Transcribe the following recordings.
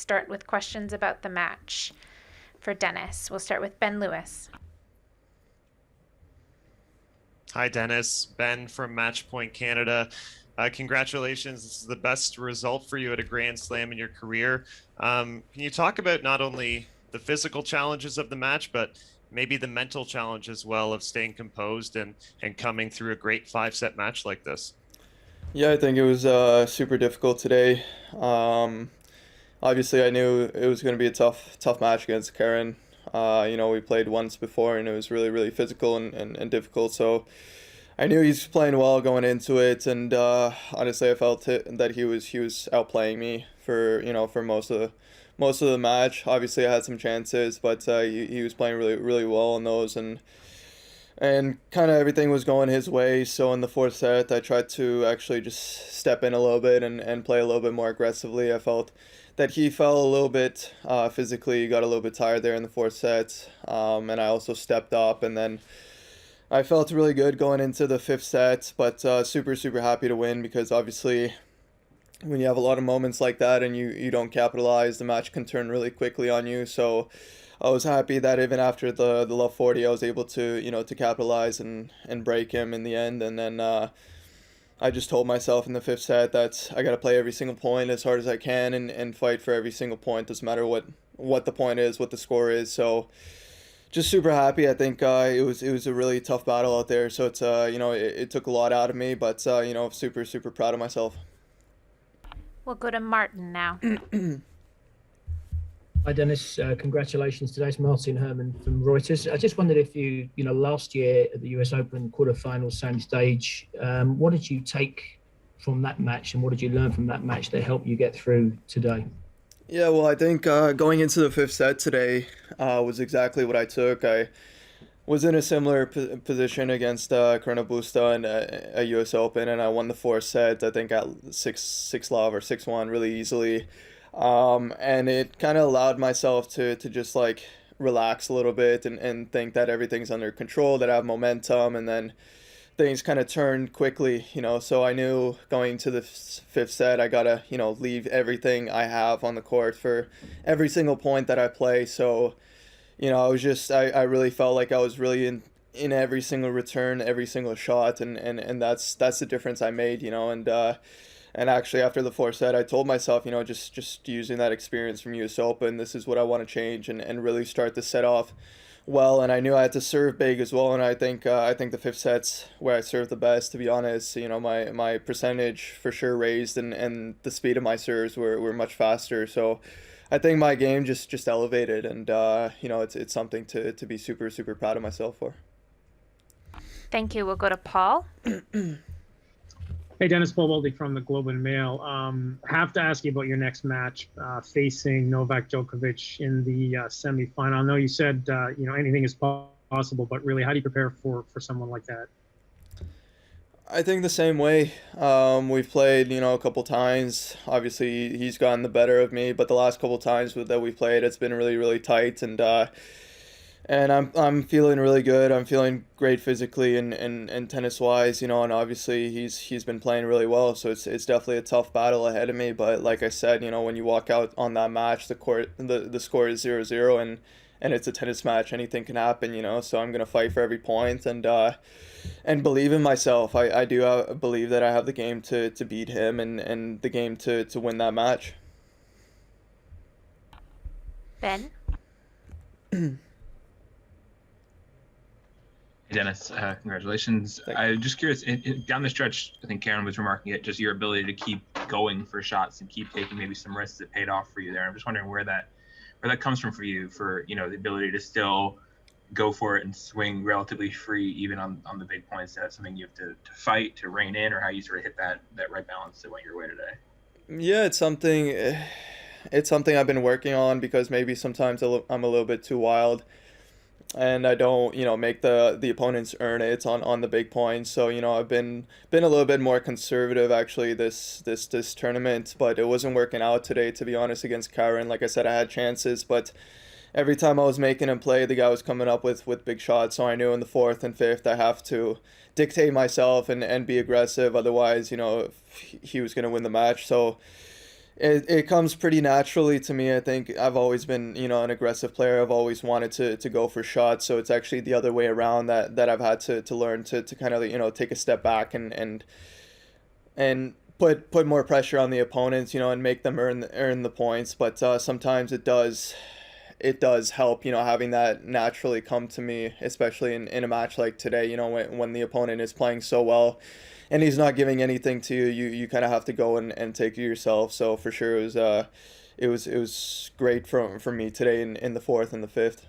start with questions about the match for Denis. We'll start with Ben Lewis. Hi, Dennis. Ben from Match Point Canada. Congratulations. This is the best result for you at a Grand Slam in your career. Can you talk about not only the physical challenges of the match, but maybe the mental challenge as well of staying composed and coming through a great five-set match like this? Yeah, I think it was super difficult today. Obviously, I knew it was going to be a tough match against Karen. We played once before, and it was really, really physical and difficult. So I knew he's playing well going into it, and honestly, I felt that he was outplaying me for most of the match. Obviously, I had some chances, but he was playing really, really well in those, and kind of everything was going his way. So in the fourth set, I tried to actually just step in a little bit and play a little bit more aggressively. I felt that he fell a little bit physically, got a little bit tired there in the fourth set, and I also stepped up, and then I felt really good going into the fifth set, but super, super happy to win because obviously when you have a lot of moments like that and you don't capitalize, the match can turn really quickly on you. So I was happy that even after the love 40, I was able to capitalize and break him in the end. And then I just told myself in the fifth set that I got to play every single point as hard as I can and fight for every single point. Doesn't matter what the point is, what the score is. So just super happy. I think it was a really tough battle out there. So it took a lot out of me, but super, super proud of myself. We'll go to Martin now. Hi, Dennis. Congratulations today. It's Martin Herman from Reuters. I just wondered if last year at the US Open quarterfinals, same stage, what did you take from that match and what did you learn from that match that helped you get through today? Yeah, well, I think going into the fifth set today was exactly what I took. I was in a similar position against Karina Busta in a US Open, and I won the fourth set, I think at 6 love or 6-1 really easily. And it kind of allowed myself to just like relax a little bit and think that everything's under control, that I have momentum, and then things kind of turned quickly. So I knew going to the fifth set, I gotta, leave everything I have on the court for every single point that I play. So, I really felt like I was really in every single return, every single shot, and that's the difference I made, and actually after the fourth set, I told myself, just using that experience from US Open, this is what I want to change and really start to set off well. And I knew I had to serve big as well, and I think the fifth set's where I served the best, to be honest. My percentage for sure raised, and the speed of my serves were much faster. So I think my game just elevated, and it's something to be super, super proud of myself for. Thank you. We'll go to Paul. Hey, Dennis, Paul Waldy from the Globe and Mail. Have to ask you about your next match facing Novak Djokovic in the semifinal. I know you said anything is possible, but really, how do you prepare for someone like that? I think the same way. We've played, a couple times. Obviously, he's gotten the better of me, but the last couple times that we've played, it's been really, really tight, and I'm feeling really good. I'm feeling great physically and tennis wise, and obviously he's been playing really well. So it's definitely a tough battle ahead of me. But like I said, when you walk out on that match, the score is 0-0, and it's a tennis match. Anything can happen, So I'm gonna fight for every point and believe in myself. I do believe that I have the game to beat him and the game to win that match. Ben. Dennis, congratulations. I'm just curious, down the stretch, I think Karen was remarking it, just your ability to keep going for shots and keep taking maybe some risks that paid off for you there. I'm just wondering where that comes from for you, for the ability to still go for it and swing relatively free even on the big points. That's something you have to fight, to rein in, or how you sort of hit that right balance that went your way today? Yeah, it's something I've been working on, because maybe sometimes I'm a little bit too wild and I don't, make the opponents earn it on the big points. So, I've been a little bit more conservative actually this tournament, but it wasn't working out today, to be honest, against Karen. Like I said, I had chances, but every time I was making him play, the guy was coming up with big shots. So I knew in the fourth and fifth I have to dictate myself and be aggressive. Otherwise, he was going to win the match. So it comes pretty naturally to me. I think I've always been, an aggressive player. I've always wanted to go for shots. So it's actually the other way around that I've had to learn to kind of, take a step back and put more pressure on the opponents, and make them earn the points. But sometimes it does help, having that naturally come to me, especially in a match like today, when the opponent is playing so well and he's not giving anything to you, you kind of have to go and take it yourself. So for sure, it was great for me today in the fourth and the fifth.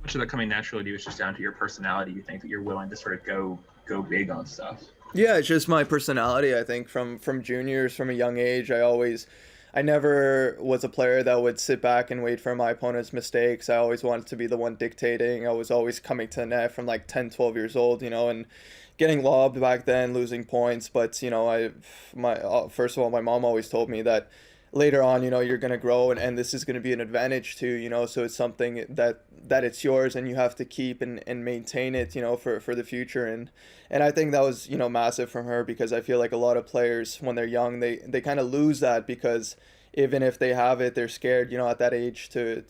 Much of that coming naturally to you is just down to your personality. You think that you're willing to sort of go big on stuff. Yeah, it's just my personality. I think from juniors, from a young age, I never was a player that would sit back and wait for my opponent's mistakes. I always wanted to be the one dictating. I was always coming to the net from like 10, 12 years old, and getting lobbed back then, losing points. But, first of all, my mom always told me that later on, you're going to grow and this is going to be an advantage too, so it's something that it's yours and you have to keep and maintain it, for the future. And I think that was, massive from her, because I feel like a lot of players when they're young, they kind of lose that, because even if they have it, they're scared, at that age to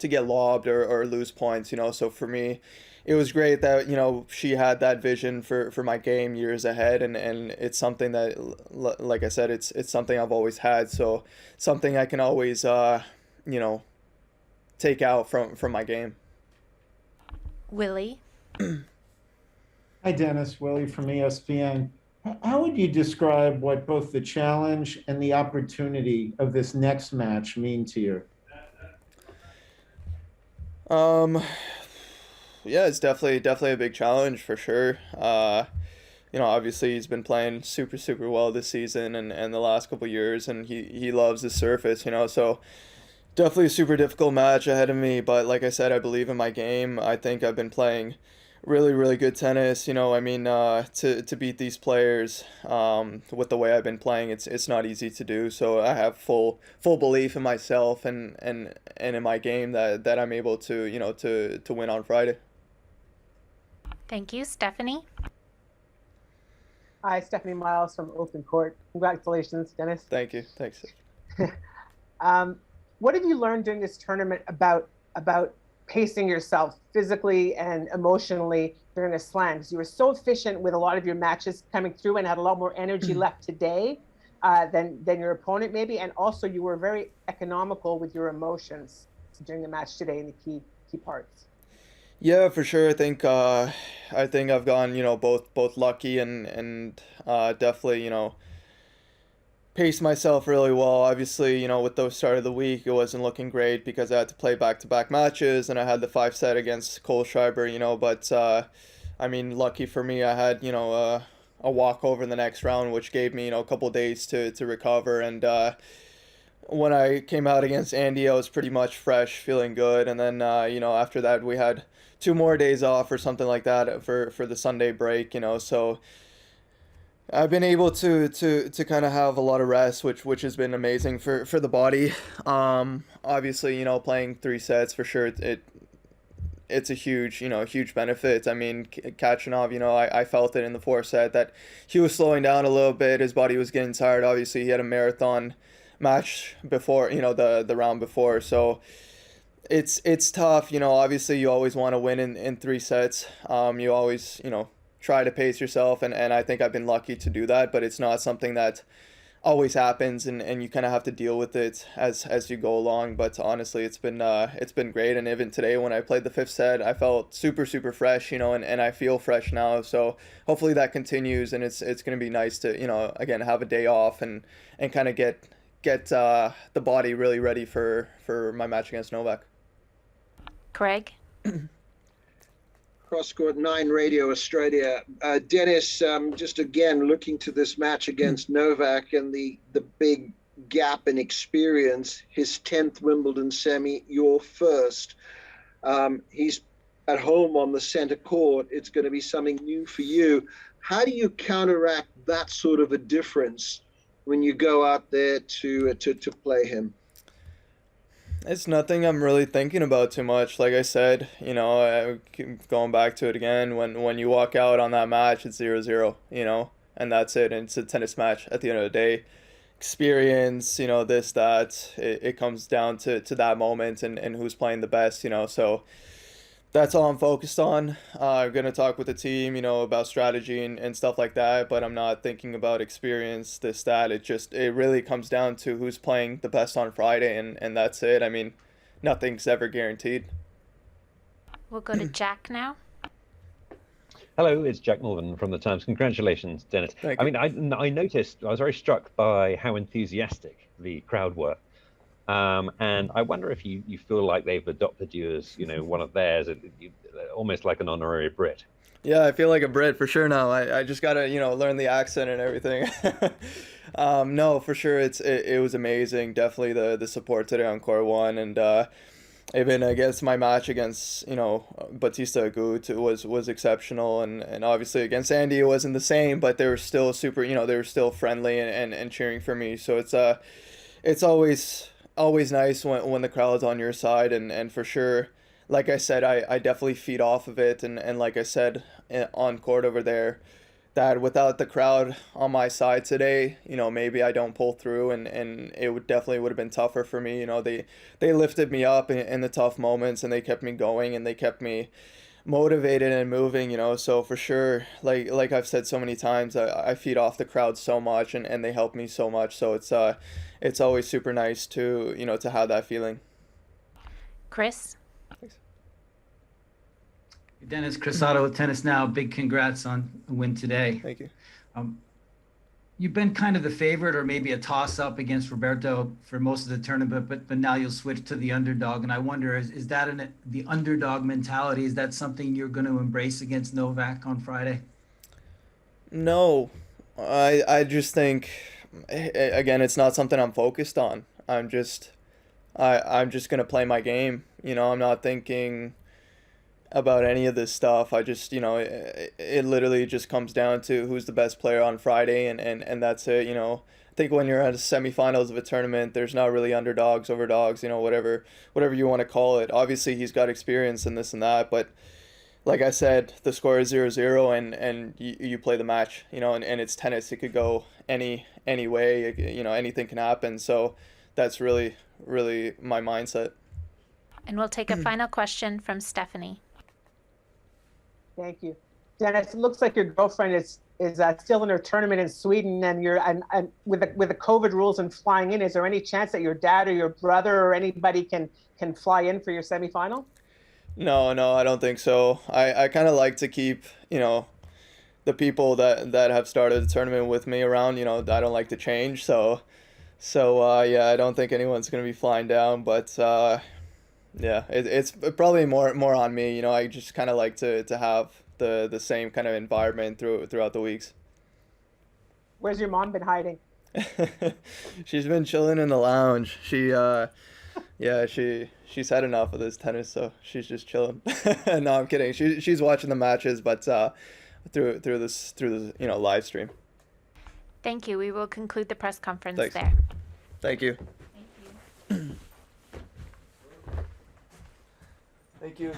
get lobbed or lose points, So for me, it was great that, she had that vision for my game years ahead. And it's something that, like I said, it's something I've always had. So something I can always, take out from my game. Willie? Hi, Dennis. Willie from ESPN. How would you describe what both the challenge and the opportunity of this next match mean to you? Yeah, it's definitely a big challenge for sure. Obviously he's been playing super, super well this season and the last couple of years, and he loves the surface, so definitely a super difficult match ahead of me. But like I said, I believe in my game. I think I've been playing really, really good tennis. To beat these players with the way I've been playing, it's not easy to do. So I have full belief in myself and in my game that I'm able to win on Friday. Thank you. Stephanie? Hi, Stephanie Miles from Open Court. Congratulations, Dennis. Thank you. Thanks. What have you learned during this tournament about pacing yourself physically and emotionally during a slam? Because you were so efficient with a lot of your matches coming through and had a lot more energy left today than your opponent maybe, and also you were very economical with your emotions during the match today in the key parts. Yeah, for sure. I think I've gone, both lucky and definitely, paced myself really well. Obviously, with the start of the week, it wasn't looking great because I had to play back-to-back matches and I had the 5-set against Kohlschreiber, but lucky for me, I had, a walkover in the next round, which gave me, a couple days to recover. And when I came out against Andy, I was pretty much fresh, feeling good. And then, after that, we had 2 more days off or something like that for the Sunday break, so I've been able to kind of have a lot of rest, which has been amazing for the body. Obviously, playing 3 sets for sure, it's a huge benefit. I mean, Kachanov, I felt it in the 4th set that he was slowing down a little bit. His body was getting tired. Obviously, he had a marathon match before, the round before. So it's tough. Obviously, you always want to win in 3 sets. You always, try to pace yourself, and I think I've been lucky to do that, but it's not something that always happens, and you kind of have to deal with it as you go along. But honestly, it's been great. And even today when I played the 5th set, I felt super, super fresh, and I feel fresh now. So hopefully that continues, and it's going to be nice to, again, have a day off and kind of get the body really ready for my match against Novak. Craig? Cross Court 9 Radio Australia. Dennis, just again looking to this match against Novak and the big gap in experience, his 10th Wimbledon semi, your first. He's at home on the center court. It's going to be something new for you. How do you counteract that sort of a difference when you go out there to play him? It's nothing I'm really thinking about too much. Like I said, I keep going back to it again. When you walk out on that match, it's 0-0, and that's it. And it's a tennis match at the end of the day. experience, this, that. It comes down to that moment and who's playing the best, so that's all I'm focused on. I'm going to talk with the team, about strategy and stuff like that, but I'm not thinking about experience, this, that. It really comes down to who's playing the best on Friday, and that's it. I mean, nothing's ever guaranteed. We'll go to Jack now. Hello, it's Jack Northern from the Times. Congratulations, Dennis. Thank I you. mean, I noticed, I was very struck by how enthusiastic the crowd were. And I wonder if you feel like they've adopted you as, one of theirs, almost like an honorary Brit. Yeah, I feel like a Brit for sure now. I just gotta, learn the accent and everything. No, for sure, it was amazing. Definitely the support today on Court 1, and even I guess my match against Batista Agut was exceptional, and obviously against Andy it wasn't the same, but they were still super. They were still friendly and cheering for me. So it's always nice when the crowd's on your side, and for sure, like I said, I definitely feed off of it, and like I said on court over there, that without the crowd on my side today, maybe I don't pull through, and it would have been tougher for me. They lifted me up in the tough moments, and they kept me going, and they kept me motivated and moving, so for sure, like I've said so many times, I feed off the crowd so much, and they help me so much, so it's always super nice to to have that feeling. Chris? Dennis, Chris Otto with Tennis Now. Big congrats on the win today. Thank you. You've been kind of the favorite, or maybe a toss-up against Roberto for most of the tournament, but now you'll switch to the underdog. And I wonder, is that the underdog mentality? Is that something you're going to embrace against Novak on Friday? No, I just think, again, it's not something I'm focused on. I'm just gonna play my game. I'm not thinking about any of this stuff. I just, it literally just comes down to who's the best player on Friday, and that's it. I think when you're at the semifinals of a tournament, there's not really underdogs, overdogs, whatever you want to call it. Obviously, he's got experience in this and that, but like I said, the score is 0-0, and you play the match, and it's tennis. It could go any way, anything can happen. So that's really, really my mindset. And we'll take a final question from Stephanie. Thank you. Dennis, it looks like your girlfriend is still in her tournament in Sweden, and and with the COVID rules and flying in, is there any chance that your dad or your brother or anybody can fly in for your semifinal? No, I don't think so. I kind of like to keep, the people that have started the tournament with me around, I don't like to change. So yeah, I don't think anyone's going to be flying down, but yeah, it's probably more on me. I just kind of like to have the same kind of environment throughout the weeks. Where's your mom been hiding? She's been chilling in the lounge. She's had enough of this tennis, so she's just chilling. No, I'm kidding. She's watching the matches, but through the live stream. Thank you. We will conclude the press conference Thanks. there. Thank you. Thank you. Thank you.